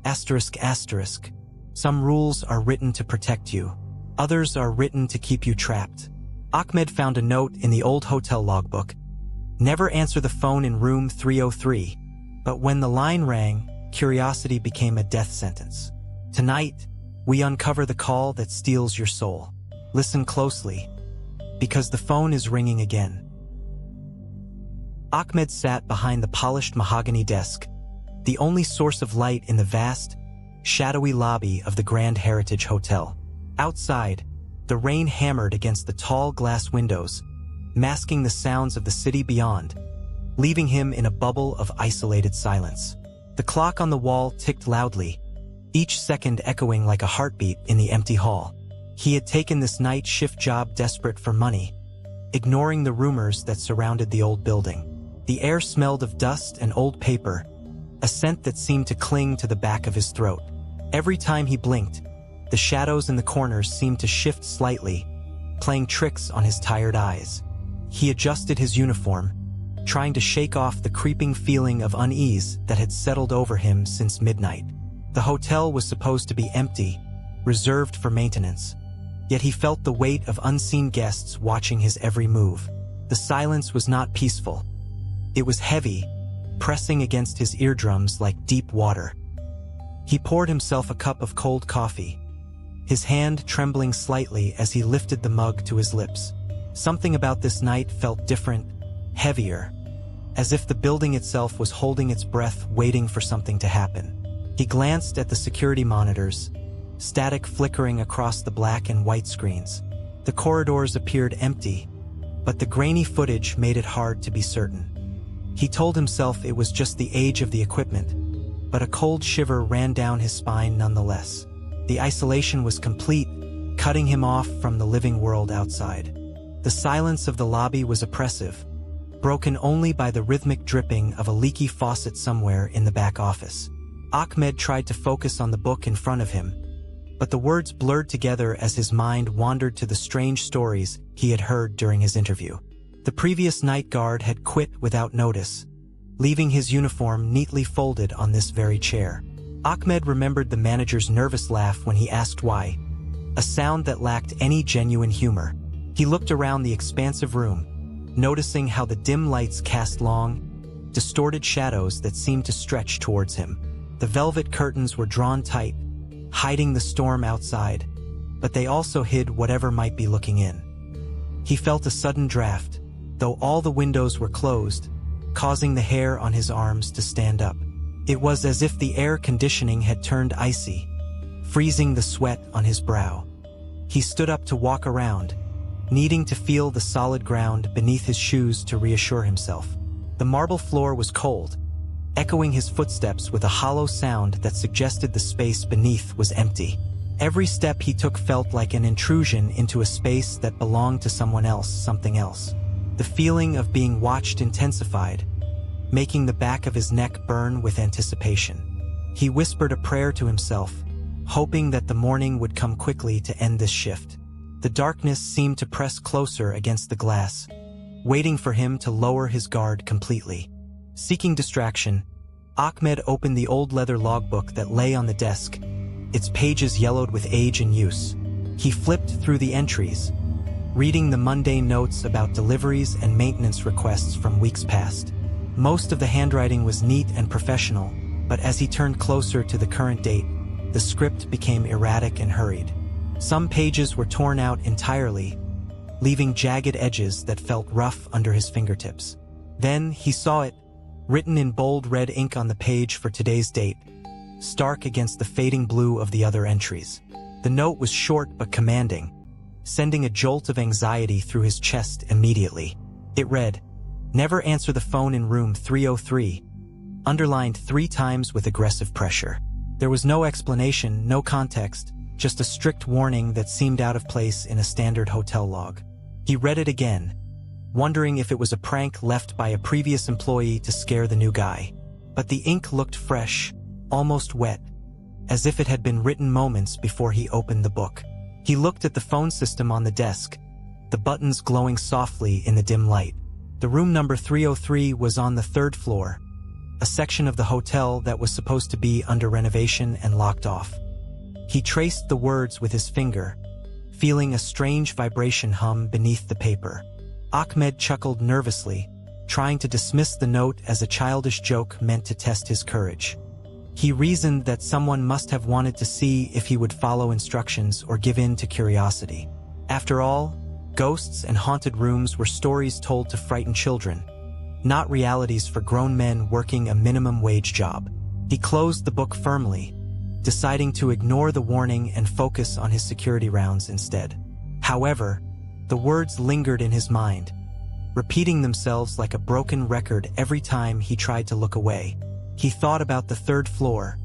Asterisk asterisk. Some rules are written to protect you. Others are written to keep you trapped. Ahmed found a note in the old hotel logbook. Never answer the phone in room 303. But when the line rang, curiosity became a death sentence. Tonight, we uncover the call that steals your soul. Listen closely, because the phone is ringing again. Ahmed sat behind the polished mahogany desk, the only source of light in the vast, shadowy lobby of the Grand Heritage Hotel. Outside, the rain hammered against the tall glass windows, masking the sounds of the city beyond, leaving him in a bubble of isolated silence. The clock on the wall ticked loudly, each second echoing like a heartbeat in the empty hall. He had taken this night shift job desperate for money, ignoring the rumors that surrounded the old building. The air smelled of dust and old paper, a scent that seemed to cling to the back of his throat. Every time he blinked, the shadows in the corners seemed to shift slightly, playing tricks on his tired eyes. He adjusted his uniform, trying to shake off the creeping feeling of unease that had settled over him since midnight. The hotel was supposed to be empty, reserved for maintenance, yet he felt the weight of unseen guests watching his every move. The silence was not peaceful. It was heavy, pressing against his eardrums like deep water. He poured himself a cup of cold coffee, his hand trembling slightly as he lifted the mug to his lips. Something about this night felt different, heavier, as if the building itself was holding its breath, waiting for something to happen. He glanced at the security monitors, static flickering across the black and white screens. The corridors appeared empty, but the grainy footage made it hard to be certain. He told himself it was just the age of the equipment, but a cold shiver ran down his spine nonetheless. The isolation was complete, cutting him off from the living world outside. The silence of the lobby was oppressive, broken only by the rhythmic dripping of a leaky faucet somewhere in the back office. Ahmed tried to focus on the book in front of him, but the words blurred together as his mind wandered to the strange stories he had heard during his interview. The previous night guard had quit without notice, leaving his uniform neatly folded on this very chair. Ahmed remembered the manager's nervous laugh when he asked why, a sound that lacked any genuine humor. He looked around the expansive room, noticing how the dim lights cast long, distorted shadows that seemed to stretch towards him. The velvet curtains were drawn tight, hiding the storm outside, but they also hid whatever might be looking in. He felt a sudden draft, though all the windows were closed, causing the hair on his arms to stand up. It was as if the air conditioning had turned icy, freezing the sweat on his brow. He stood up to walk around, needing to feel the solid ground beneath his shoes to reassure himself. The marble floor was cold, echoing his footsteps with a hollow sound that suggested the space beneath was empty. Every step he took felt like an intrusion into a space that belonged to someone else, something else. The feeling of being watched intensified, making the back of his neck burn with anticipation. He whispered a prayer to himself, hoping that the morning would come quickly to end this shift. The darkness seemed to press closer against the glass, waiting for him to lower his guard completely. Seeking distraction, Ahmed opened the old leather logbook that lay on the desk, its pages yellowed with age and use. He flipped through the entries, reading the mundane notes about deliveries and maintenance requests from weeks past. Most of the handwriting was neat and professional, but as he turned closer to the current date, the script became erratic and hurried. Some pages were torn out entirely, leaving jagged edges that felt rough under his fingertips. Then he saw it, written in bold red ink on the page for today's date, stark against the fading blue of the other entries. The note was short but commanding, sending a jolt of anxiety through his chest immediately. It read, "Never answer the phone in room 303, underlined 3 times with aggressive pressure. There was no explanation, no context, just a strict warning that seemed out of place in a standard hotel log. He read it again, wondering if it was a prank left by a previous employee to scare the new guy. But the ink looked fresh, almost wet, as if it had been written moments before he opened the book. He looked at the phone system on the desk, the buttons glowing softly in the dim light. The room number 303 was on the 3rd floor, a section of the hotel that was supposed to be under renovation and locked off. He traced the words with his finger, feeling a strange vibration hum beneath the paper. Ahmed chuckled nervously, trying to dismiss the note as a childish joke meant to test his courage. He reasoned that someone must have wanted to see if he would follow instructions or give in to curiosity. After all, ghosts and haunted rooms were stories told to frighten children, not realities for grown men working a minimum wage job. He closed the book firmly, deciding to ignore the warning and focus on his security rounds instead. However, the words lingered in his mind, repeating themselves like a broken record every time he tried to look away. He thought about the third floor,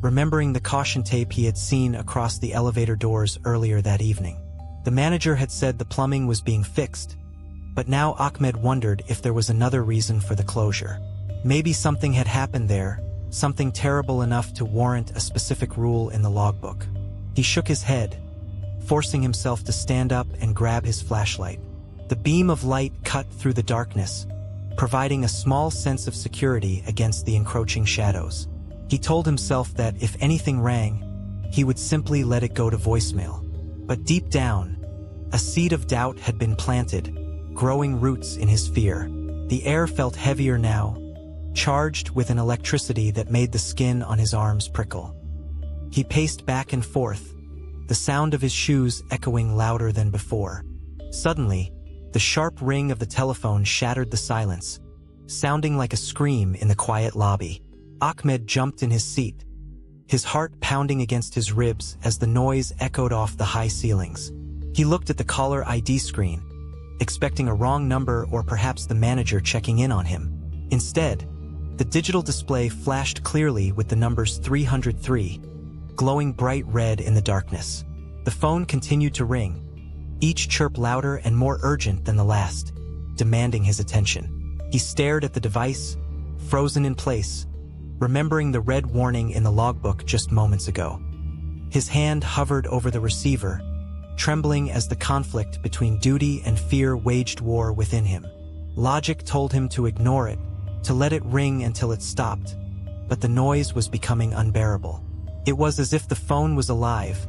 remembering the caution tape he had seen across the elevator doors earlier that evening. The manager had said the plumbing was being fixed, but now Ahmed wondered if there was another reason for the closure. Maybe something had happened there, something terrible enough to warrant a specific rule in the logbook. He shook his head, forcing himself to stand up and grab his flashlight. The beam of light cut through the darkness, providing a small sense of security against the encroaching shadows. He told himself that if anything rang, he would simply let it go to voicemail. But deep down, a seed of doubt had been planted, growing roots in his fear. The air felt heavier now, charged with an electricity that made the skin on his arms prickle. He paced back and forth, the sound of his shoes echoing louder than before. Suddenly, the sharp ring of the telephone shattered the silence, sounding like a scream in the quiet lobby. Ahmed jumped in his seat, his heart pounding against his ribs as the noise echoed off the high ceilings. He looked at the caller ID screen, expecting a wrong number or perhaps the manager checking in on him. Instead, the digital display flashed clearly with the numbers 303, glowing bright red in the darkness. The phone continued to ring, each chirp louder and more urgent than the last, demanding his attention. He stared at the device, frozen in place, remembering the red warning in the logbook just moments ago. His hand hovered over the receiver, trembling as the conflict between duty and fear waged war within him. Logic told him to ignore it, to let it ring until it stopped, but the noise was becoming unbearable. It was as if the phone was alive,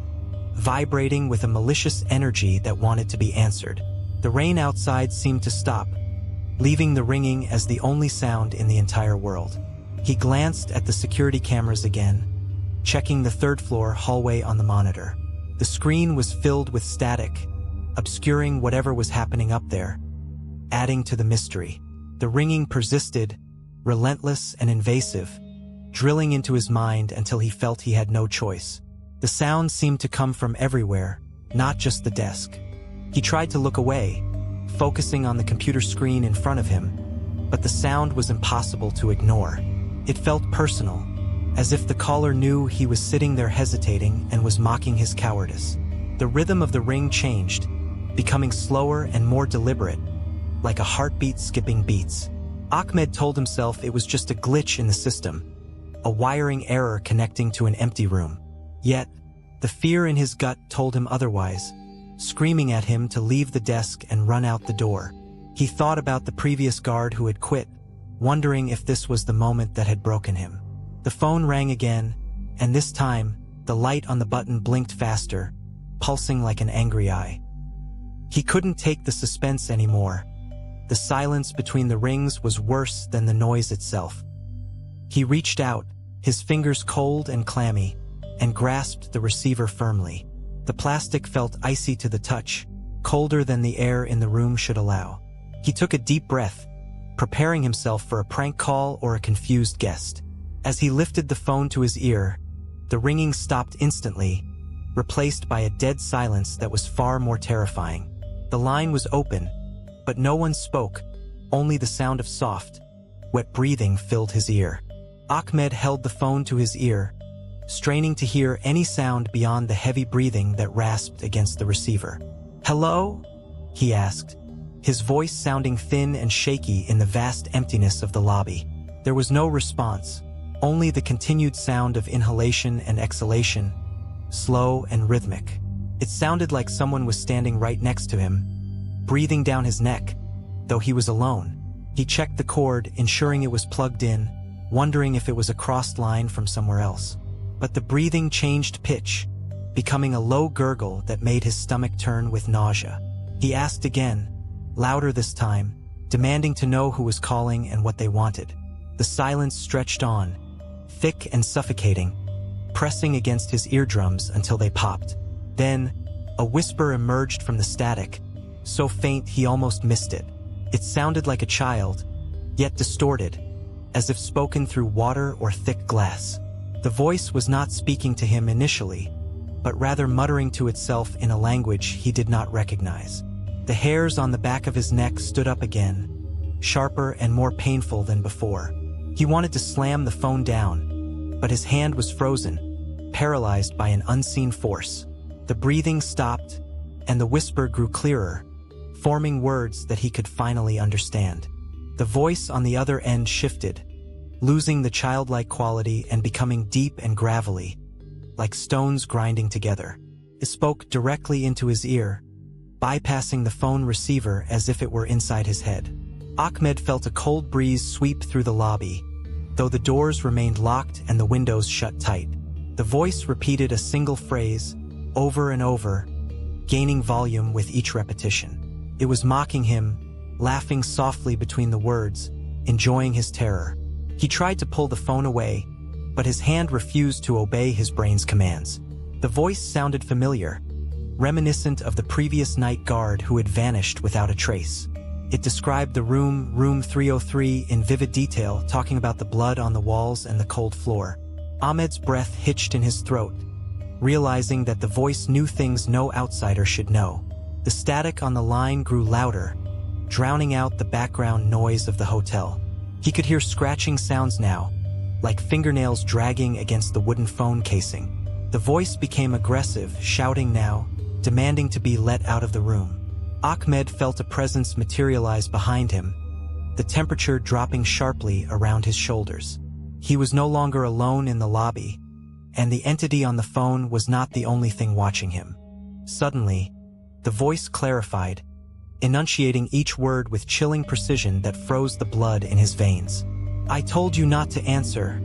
vibrating with a malicious energy that wanted to be answered. The rain outside seemed to stop, leaving the ringing as the only sound in the entire world. He glanced at the security cameras again, checking the third-floor hallway on the monitor. The screen was filled with static, obscuring whatever was happening up there, adding to the mystery. The ringing persisted, relentless and invasive, drilling into his mind until he felt he had no choice. The sound seemed to come from everywhere, not just the desk. He tried to look away, focusing on the computer screen in front of him, but the sound was impossible to ignore. It felt personal, as if the caller knew he was sitting there hesitating and was mocking his cowardice. The rhythm of the ring changed, becoming slower and more deliberate, like a heartbeat skipping beats. Ahmed told himself it was just a glitch in the system, a wiring error connecting to an empty room. Yet, the fear in his gut told him otherwise, screaming at him to leave the desk and run out the door. He thought about the previous guard who had quit, wondering if this was the moment that had broken him. The phone rang again, and this time, the light on the button blinked faster, pulsing like an angry eye. He couldn't take the suspense anymore. The silence between the rings was worse than the noise itself. He reached out, his fingers cold and clammy, and grasped the receiver firmly. The plastic felt icy to the touch, colder than the air in the room should allow. He took a deep breath, preparing himself for a prank call or a confused guest. As he lifted the phone to his ear, the ringing stopped instantly, replaced by a dead silence that was far more terrifying. The line was open, but no one spoke, only the sound of soft, wet breathing filled his ear. Ahmed held the phone to his ear, straining to hear any sound beyond the heavy breathing that rasped against the receiver. "Hello?" he asked, his voice sounding thin and shaky in the vast emptiness of the lobby. There was no response, only the continued sound of inhalation and exhalation, slow and rhythmic. It sounded like someone was standing right next to him, breathing down his neck, though he was alone. He checked the cord, ensuring it was plugged in, wondering if it was a crossed line from somewhere else. But the breathing changed pitch, becoming a low gurgle that made his stomach turn with nausea. He asked again, louder this time, demanding to know who was calling and what they wanted. The silence stretched on, thick and suffocating, pressing against his eardrums until they popped. Then, a whisper emerged from the static, so faint he almost missed it. It sounded like a child, yet distorted, as if spoken through water or thick glass. The voice was not speaking to him initially, but rather muttering to itself in a language he did not recognize. The hairs on the back of his neck stood up again, sharper and more painful than before. He wanted to slam the phone down, but his hand was frozen, paralyzed by an unseen force. The breathing stopped, and the whisper grew clearer, forming words that he could finally understand. The voice on the other end shifted, losing the childlike quality and becoming deep and gravelly, like stones grinding together. It spoke directly into his ear, bypassing the phone receiver as if it were inside his head. Ahmed felt a cold breeze sweep through the lobby, though the doors remained locked and the windows shut tight. The voice repeated a single phrase, over and over, gaining volume with each repetition. It was mocking him, laughing softly between the words, enjoying his terror. He tried to pull the phone away, but his hand refused to obey his brain's commands. The voice sounded familiar, reminiscent of the previous night guard who had vanished without a trace. It described the room 303 in vivid detail, talking about the blood on the walls and the cold floor. Ahmed's breath hitched in his throat, realizing that the voice knew things no outsider should know. The static on the line grew louder, drowning out the background noise of the hotel. He could hear scratching sounds now, like fingernails dragging against the wooden phone casing. The voice became aggressive, shouting now, demanding to be let out of the room. Ahmed felt a presence materialize behind him, the temperature dropping sharply around his shoulders. He was no longer alone in the lobby, and the entity on the phone was not the only thing watching him. Suddenly, the voice clarified, enunciating each word with chilling precision that froze the blood in his veins. "I told you not to answer,"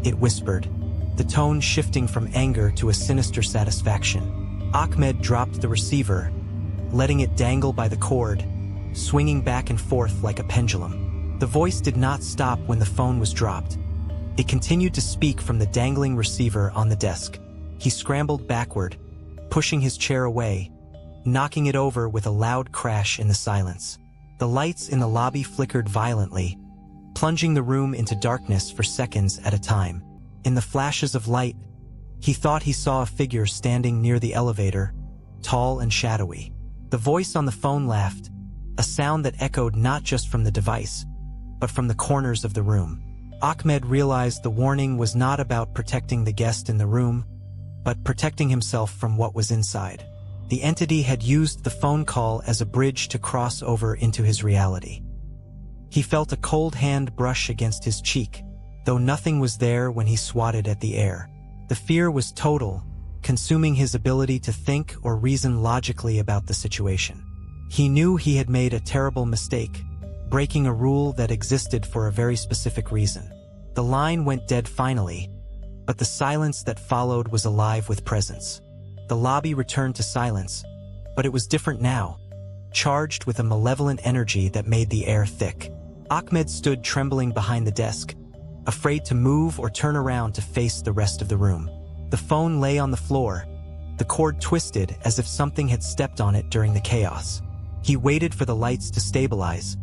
it whispered, the tone shifting from anger to a sinister satisfaction. Ahmed dropped the receiver, letting it dangle by the cord, swinging back and forth like a pendulum. The voice did not stop when the phone was dropped. It continued to speak from the dangling receiver on the desk. He scrambled backward, pushing his chair away, knocking it over with a loud crash in the silence. The lights in the lobby flickered violently, plunging the room into darkness for seconds at a time. In the flashes of light, he thought he saw a figure standing near the elevator, tall and shadowy. The voice on the phone laughed, a sound that echoed not just from the device, but from the corners of the room. Ahmed realized the warning was not about protecting the guest in the room, but protecting himself from what was inside. The entity had used the phone call as a bridge to cross over into his reality. He felt a cold hand brush against his cheek, though nothing was there when he swatted at the air. The fear was total, consuming his ability to think or reason logically about the situation. He knew he had made a terrible mistake, breaking a rule that existed for a very specific reason. The line went dead finally, but the silence that followed was alive with presence. The lobby returned to silence, but it was different now, charged with a malevolent energy that made the air thick. Ahmed stood trembling behind the desk, afraid to move or turn around to face the rest of the room. The phone lay on the floor, the cord twisted as if something had stepped on it during the chaos. He waited for the lights to stabilize,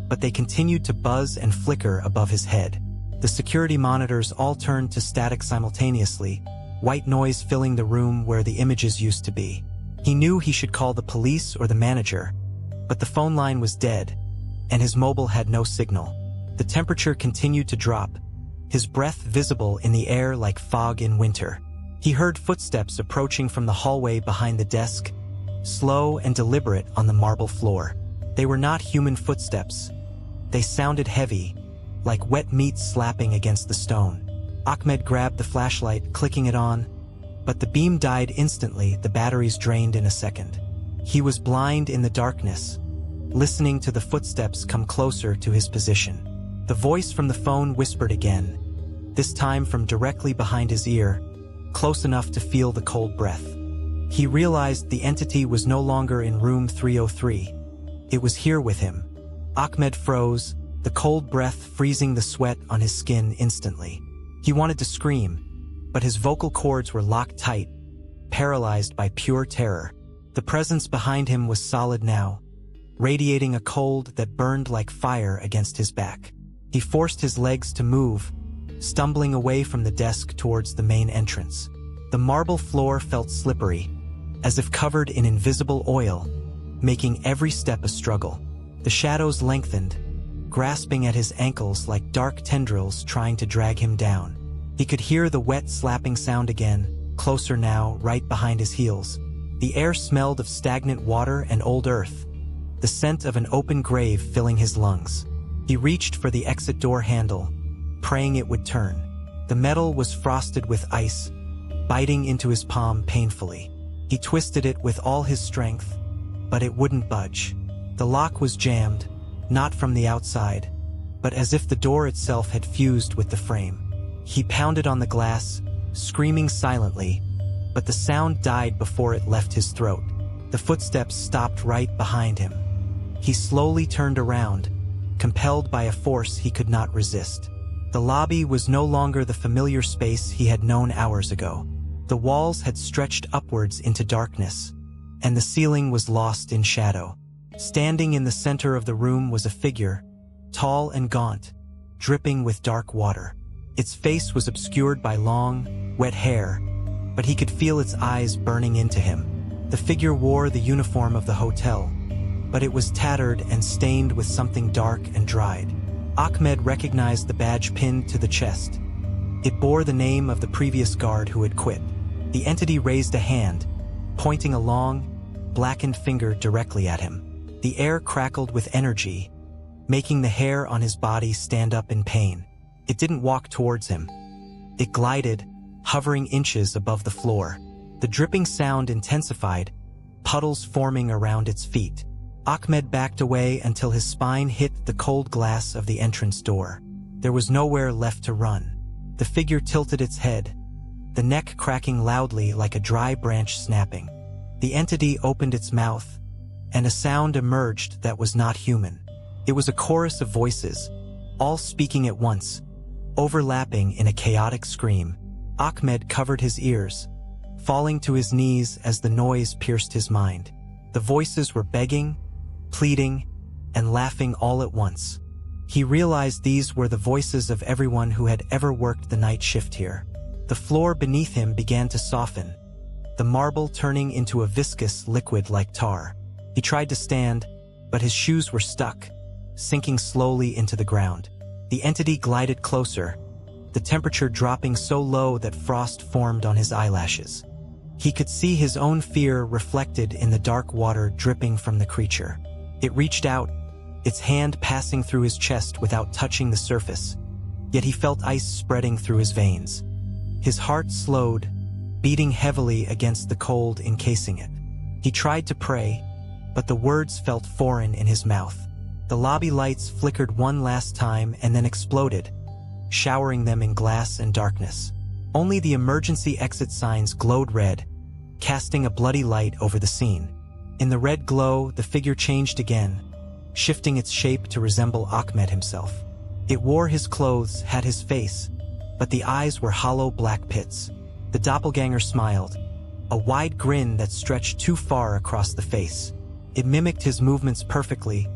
but they continued to buzz and flicker above his head. The security monitors all turned to static simultaneously, white noise filling the room where the images used to be. He knew he should call the police or the manager, but the phone line was dead, and his mobile had no signal. The temperature continued to drop, his breath visible in the air like fog in winter. He heard footsteps approaching from the hallway behind the desk, slow and deliberate on the marble floor. They were not human footsteps. They sounded heavy, like wet meat slapping against the stone. Ahmed grabbed the flashlight, clicking it on, but the beam died instantly, the batteries drained in a second. He was blind in the darkness, listening to the footsteps come closer to his position. The voice from the phone whispered again, this time from directly behind his ear, close enough to feel the cold breath. He realized the entity was no longer in room 303. It was here with him. Ahmed froze, the cold breath freezing the sweat on his skin instantly. He wanted to scream, but his vocal cords were locked tight, paralyzed by pure terror. The presence behind him was solid now, radiating a cold that burned like fire against his back. He forced his legs to move, stumbling away from the desk towards the main entrance. The marble floor felt slippery, as if covered in invisible oil, making every step a struggle. The shadows lengthened, grasping at his ankles like dark tendrils trying to drag him down. He could hear the wet slapping sound again, closer now, right behind his heels. The air smelled of stagnant water and old earth, the scent of an open grave filling his lungs. He reached for the exit door handle, praying it would turn. The metal was frosted with ice, biting into his palm painfully. He twisted it with all his strength, but it wouldn't budge. The lock was jammed, not from the outside, but as if the door itself had fused with the frame. He pounded on the glass, screaming silently, but the sound died before it left his throat. The footsteps stopped right behind him. He slowly turned around, compelled by a force he could not resist. The lobby was no longer the familiar space he had known hours ago. The walls had stretched upwards into darkness, and the ceiling was lost in shadow. Standing in the center of the room was a figure, tall and gaunt, dripping with dark water. Its face was obscured by long, wet hair, but he could feel its eyes burning into him. The figure wore the uniform of the hotel, but it was tattered and stained with something dark and dried. Ahmed recognized the badge pinned to the chest. It bore the name of the previous guard who had quit. The entity raised a hand, pointing a long, blackened finger directly at him. The air crackled with energy, making the hair on his body stand up in pain. It didn't walk towards him. It glided, hovering inches above the floor. The dripping sound intensified, puddles forming around its feet. Ahmed backed away until his spine hit the cold glass of the entrance door. There was nowhere left to run. The figure tilted its head, the neck cracking loudly like a dry branch snapping. The entity opened its mouth, and a sound emerged that was not human. It was a chorus of voices, all speaking at once, overlapping in a chaotic scream. Ahmed covered his ears, falling to his knees as the noise pierced his mind. The voices were begging, pleading, and laughing all at once. He realized these were the voices of everyone who had ever worked the night shift here. The floor beneath him began to soften, the marble turning into a viscous liquid like tar. He tried to stand, but his shoes were stuck, sinking slowly into the ground. The entity glided closer, the temperature dropping so low that frost formed on his eyelashes. He could see his own fear reflected in the dark water dripping from the creature. It reached out, its hand passing through his chest without touching the surface, yet he felt ice spreading through his veins. His heart slowed, beating heavily against the cold encasing it. He tried to pray, but the words felt foreign in his mouth. The lobby lights flickered one last time and then exploded, showering them in glass and darkness. Only the emergency exit signs glowed red, casting a bloody light over the scene. In the red glow, the figure changed again, shifting its shape to resemble Ahmed himself. It wore his clothes, had his face, but the eyes were hollow black pits. The doppelganger smiled, a wide grin that stretched too far across the face. It mimicked his movements perfectly,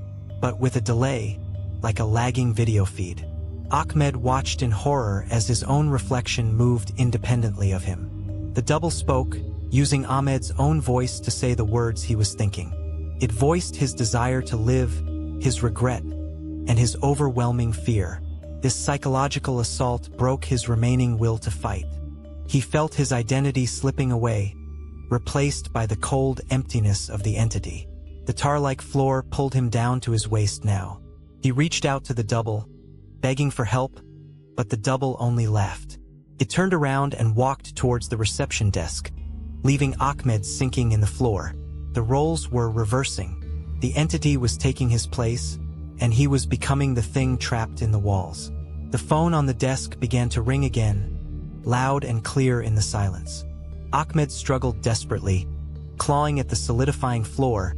but with a delay, like a lagging video feed. Ahmed watched in horror as his own reflection moved independently of him. The double spoke, using Ahmed's own voice to say the words he was thinking. It voiced his desire to live, his regret, and his overwhelming fear. This psychological assault broke his remaining will to fight. He felt his identity slipping away, replaced by the cold emptiness of the entity. The tar-like floor pulled him down to his waist now. He reached out to the double, begging for help, but the double only laughed. It turned around and walked towards the reception desk, leaving Ahmed sinking in the floor. The roles were reversing. The entity was taking his place, and he was becoming the thing trapped in the walls. The phone on the desk began to ring again, loud and clear in the silence. Ahmed struggled desperately, clawing at the solidifying floor,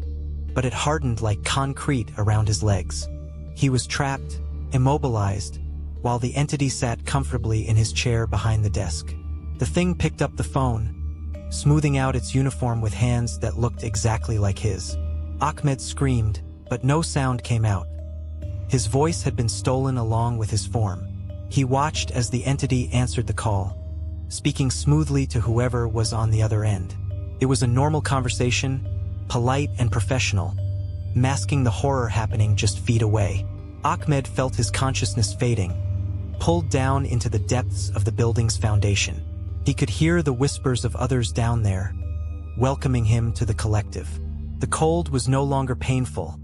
but it hardened like concrete around his legs. He was trapped, immobilized, while the entity sat comfortably in his chair behind the desk. The thing picked up the phone, smoothing out its uniform with hands that looked exactly like his. Ahmed screamed, but no sound came out. His voice had been stolen along with his form. He watched as the entity answered the call, speaking smoothly to whoever was on the other end. It was a normal conversation, polite and professional, masking the horror happening just feet away. Ahmed felt his consciousness fading, pulled down into the depths of the building's foundation. He could hear the whispers of others down there, welcoming him to the collective. The cold was no longer painful.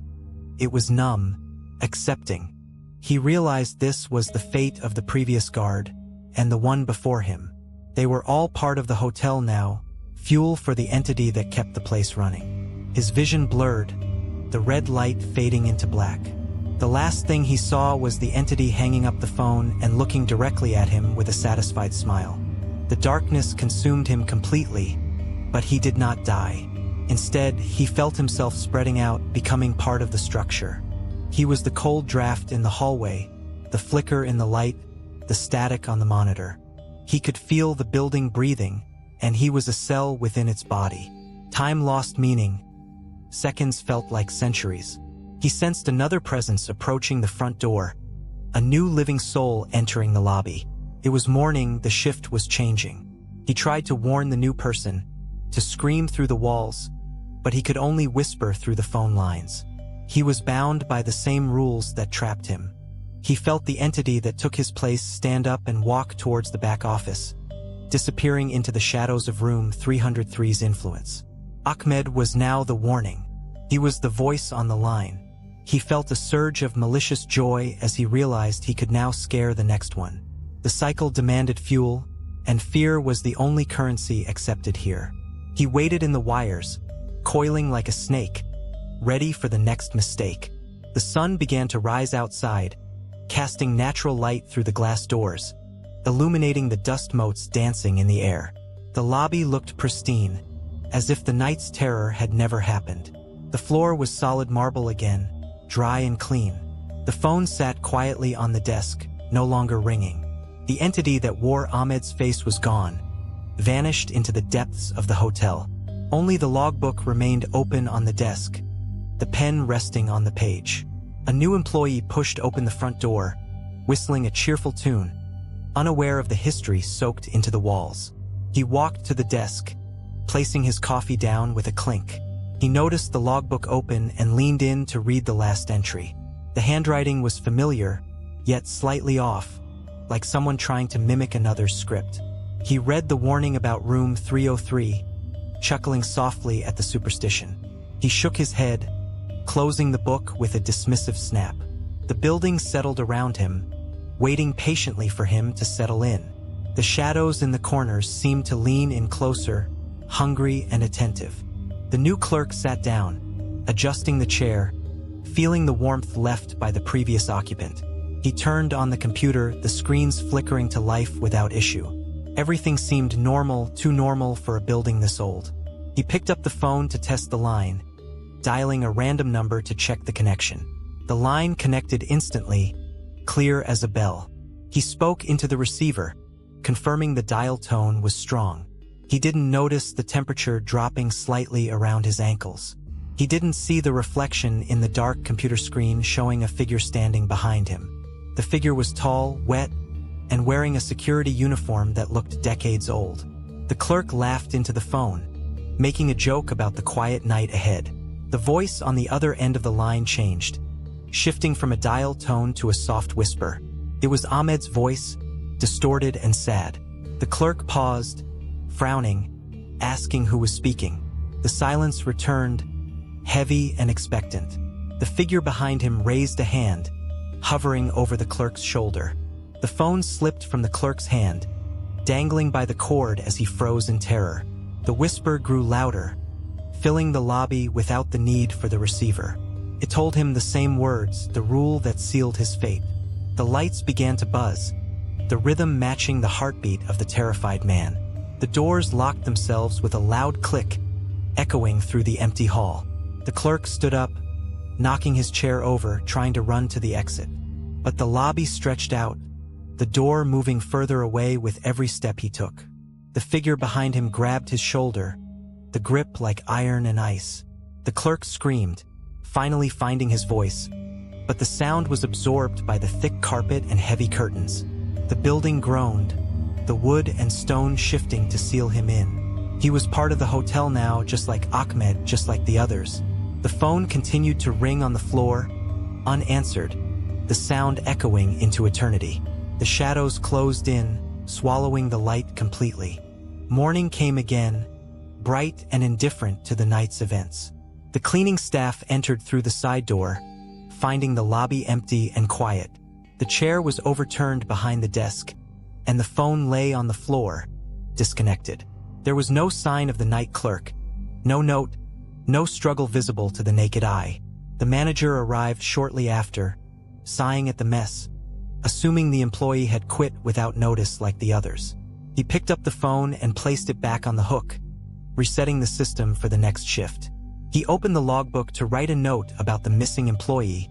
It was numb, accepting. He realized this was the fate of the previous guard, and the one before him. They were all part of the hotel now, fuel for the entity that kept the place running. His vision blurred, the red light fading into black. The last thing he saw was the entity hanging up the phone and looking directly at him with a satisfied smile. The darkness consumed him completely, but he did not die. Instead, he felt himself spreading out, becoming part of the structure. He was the cold draft in the hallway, the flicker in the light, the static on the monitor. He could feel the building breathing, and he was a cell within its body. Time lost meaning. Seconds felt like centuries. He sensed another presence approaching the front door, a new living soul entering the lobby. It was morning, the shift was changing. He tried to warn the new person, to scream through the walls, but he could only whisper through the phone lines. He was bound by the same rules that trapped him. He felt the entity that took his place stand up and walk towards the back office, disappearing into the shadows of room 303's influence. Ahmed was now the warning. He was the voice on the line. He felt a surge of malicious joy as he realized he could now scare the next one. The cycle demanded fuel, and fear was the only currency accepted here. He waited in the wires, coiling like a snake, ready for the next mistake. The sun began to rise outside, casting natural light through the glass doors, illuminating the dust motes dancing in the air. The lobby looked pristine, as if the night's terror had never happened. The floor was solid marble again, dry and clean. The phone sat quietly on the desk, no longer ringing. The entity that wore Ahmed's face was gone, vanished into the depths of the hotel. Only the logbook remained open on the desk, the pen resting on the page. A new employee pushed open the front door, whistling a cheerful tune, unaware of the history soaked into the walls. He walked to the desk, placing his coffee down with a clink. He noticed the logbook open and leaned in to read the last entry. The handwriting was familiar, yet slightly off, like someone trying to mimic another's script. He read the warning about room 303, chuckling softly at the superstition. He shook his head, closing the book with a dismissive snap. The building settled around him, waiting patiently for him to settle in. The shadows in the corners seemed to lean in closer, hungry and attentive. The new clerk sat down, adjusting the chair, feeling the warmth left by the previous occupant. He turned on the computer, the screens flickering to life without issue. Everything seemed normal, too normal for a building this old. He picked up the phone to test the line, dialing a random number to check the connection. The line connected instantly, clear as a bell. He spoke into the receiver, confirming the dial tone was strong. He didn't notice the temperature dropping slightly around his ankles. He didn't see the reflection in the dark computer screen showing a figure standing behind him. The figure was tall, wet, and wearing a security uniform that looked decades old. The clerk laughed into the phone, making a joke about the quiet night ahead. The voice on the other end of the line changed, shifting from a dial tone to a soft whisper. It was Ahmed's voice, distorted and sad. The clerk paused, frowning, asking who was speaking. The silence returned, heavy and expectant. The figure behind him raised a hand, hovering over the clerk's shoulder. The phone slipped from the clerk's hand, dangling by the cord as he froze in terror. The whisper grew louder, filling the lobby without the need for the receiver. It told him the same words, the rule that sealed his fate. The lights began to buzz, the rhythm matching the heartbeat of the terrified man. The doors locked themselves with a loud click, echoing through the empty hall. The clerk stood up, knocking his chair over, trying to run to the exit. But the lobby stretched out, the door moving further away with every step he took. The figure behind him grabbed his shoulder, the grip like iron and ice. The clerk screamed, finally finding his voice, but the sound was absorbed by the thick carpet and heavy curtains. The building groaned, the wood and stone shifting to seal him in. He was part of the hotel now, just like Ahmed, just like the others. The phone continued to ring on the floor, unanswered, the sound echoing into eternity. The shadows closed in, swallowing the light completely. Morning came again, bright and indifferent to the night's events. The cleaning staff entered through the side door, finding the lobby empty and quiet. The chair was overturned behind the desk, and the phone lay on the floor, disconnected. There was no sign of the night clerk, no note, no struggle visible to the naked eye. The manager arrived shortly after, sighing at the mess, assuming the employee had quit without notice like the others. He picked up the phone and placed it back on the hook, resetting the system for the next shift. He opened the logbook to write a note about the missing employee,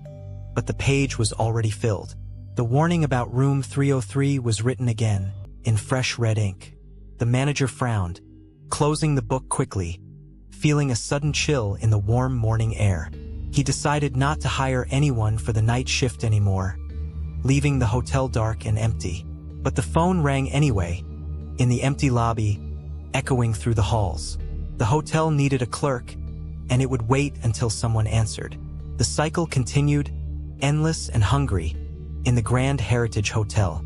but the page was already filled. The warning about room 303 was written again, in fresh red ink. The manager frowned, closing the book quickly, feeling a sudden chill in the warm morning air. He decided not to hire anyone for the night shift anymore, leaving the hotel dark and empty. But the phone rang anyway, in the empty lobby, echoing through the halls. The hotel needed a clerk, and it would wait until someone answered. The cycle continued, endless and hungry, in the Grand Heritage Hotel.